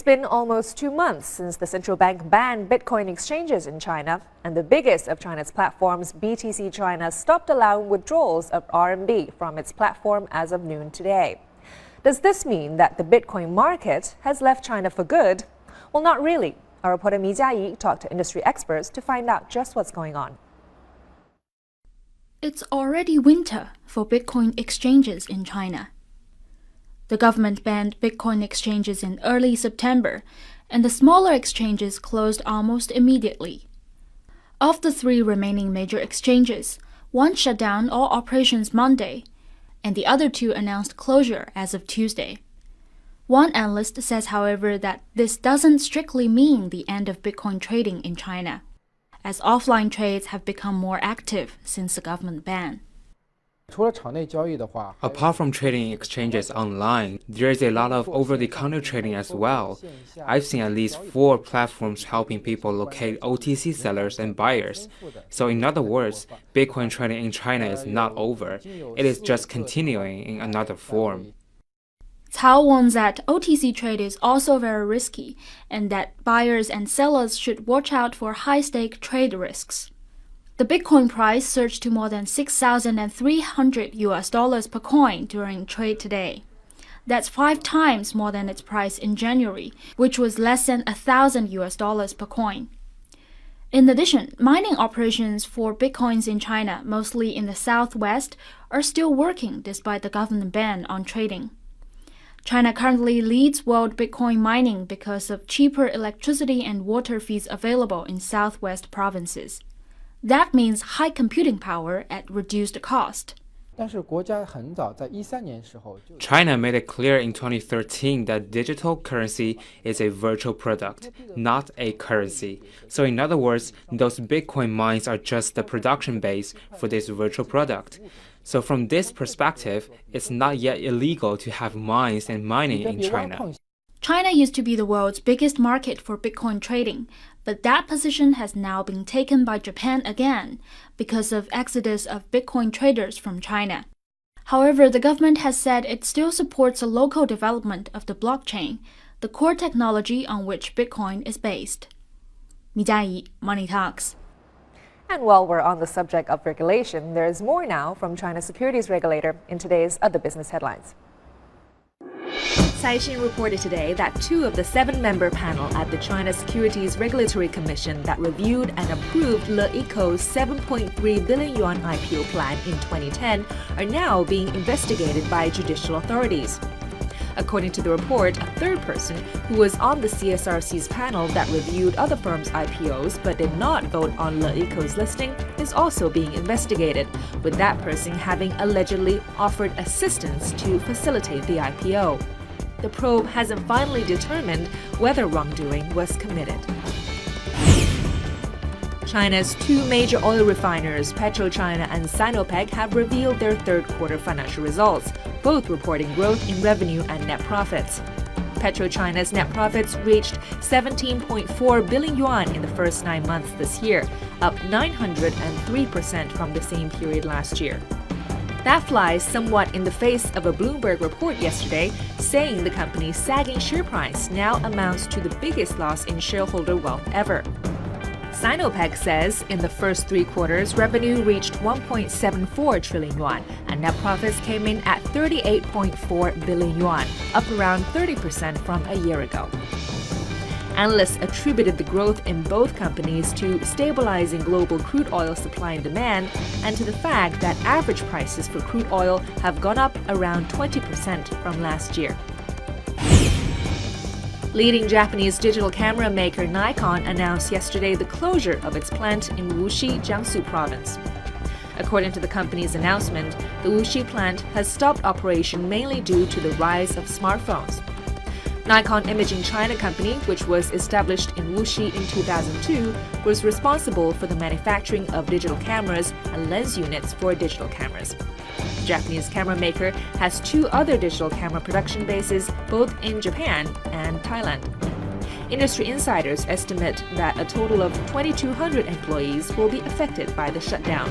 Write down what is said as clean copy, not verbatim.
It's been almost 2 months since the central bank banned Bitcoin exchanges in China, and the biggest of China's platforms, BTC China, stopped allowing withdrawals of RMB from its platform as of noon today. Does this mean that the Bitcoin market has left China for good? Well, not really. Our reporter Mi Jiayi talked to industry experts to find out just what's going on. It's already winter for Bitcoin exchanges in China. The government banned Bitcoin exchanges in early September, and the smaller exchanges closed almost immediately. Of the 3 remaining major exchanges, one shut down all operations Monday, and the other 2 announced closure as of Tuesday. One analyst says, however, that this doesn't strictly mean the end of Bitcoin trading in China, as offline trades have become more active since the government ban. Apart from trading exchanges online, there is a lot of over-the-counter trading as well. I've seen at least 4 platforms helping people locate OTC sellers and buyers. So in other words, Bitcoin trading in China is not over. It is just continuing in another form. Cao warns that OTC trade is also very risky and that buyers and sellers should watch out for high-stake trade risks. The Bitcoin price surged to more than $6,300 per coin during trade today. That's 5 times more than its price in January, which was less than $1,000 per coin. In addition, mining operations for Bitcoins in China, mostly in the southwest, are still working despite the government ban on trading. China currently leads world Bitcoin mining because of cheaper electricity and water fees available in southwest provinces. That means high computing power at reduced cost. China made it clear in 2013 that digital currency is a virtual product, not a currency. So in other words, those Bitcoin mines are just the production base for this virtual product. So from this perspective, it's not yet illegal to have mines and mining in China. China used to be the world's biggest market for Bitcoin trading, but that position has now been taken by Japan again because of exodus of Bitcoin traders from China. However, the government has said it still supports the local development of the blockchain, the core technology on which Bitcoin is based. Mi Jiayi, Money Talks. And while we're on the subject of regulation, there's more now from China's securities regulator in today's other business headlines. Caixin reported today that 2 of the 7-member panel at the China Securities Regulatory Commission that reviewed and approved LeEco's 7.3 billion yuan IPO plan in 2010 are now being investigated by judicial authorities. According to the report, a 3rd person who was on the CSRC's panel that reviewed other firms' IPOs but did not vote on LeEco's listing is also being investigated, with that person having allegedly offered assistance to facilitate the IPO. The probe hasn't finally determined whether wrongdoing was committed. China's 2 major oil refiners, PetroChina and Sinopec, have revealed their 3rd quarter financial results, both reporting growth in revenue and net profits. PetroChina's net profits reached 17.4 billion yuan in the first 9 months this year, up 903% from the same period last year. That flies somewhat in the face of a Bloomberg report yesterday saying the company's sagging share price now amounts to the biggest loss in shareholder wealth ever. Sinopec says in the first 3 quarters, revenue reached 1.74 trillion yuan, and net profits came in at 38.4 billion yuan, up around 30% from a year ago. Analysts attributed the growth in both companies to stabilizing global crude oil supply and demand, and to the fact that average prices for crude oil have gone up around 20% from last year. Leading Japanese digital camera maker Nikon announced yesterday the closure of its plant in Wuxi, Jiangsu province. According to the company's announcement, the Wuxi plant has stopped operation mainly due to the rise of smartphones. Nikon Imaging China Company, which was established in Wuxi in 2002, was responsible for the manufacturing of digital cameras and lens units for digital cameras. The Japanese camera maker has 2 other digital camera production bases, both in Japan and Thailand. Industry insiders estimate that a total of 2,200 employees will be affected by the shutdown.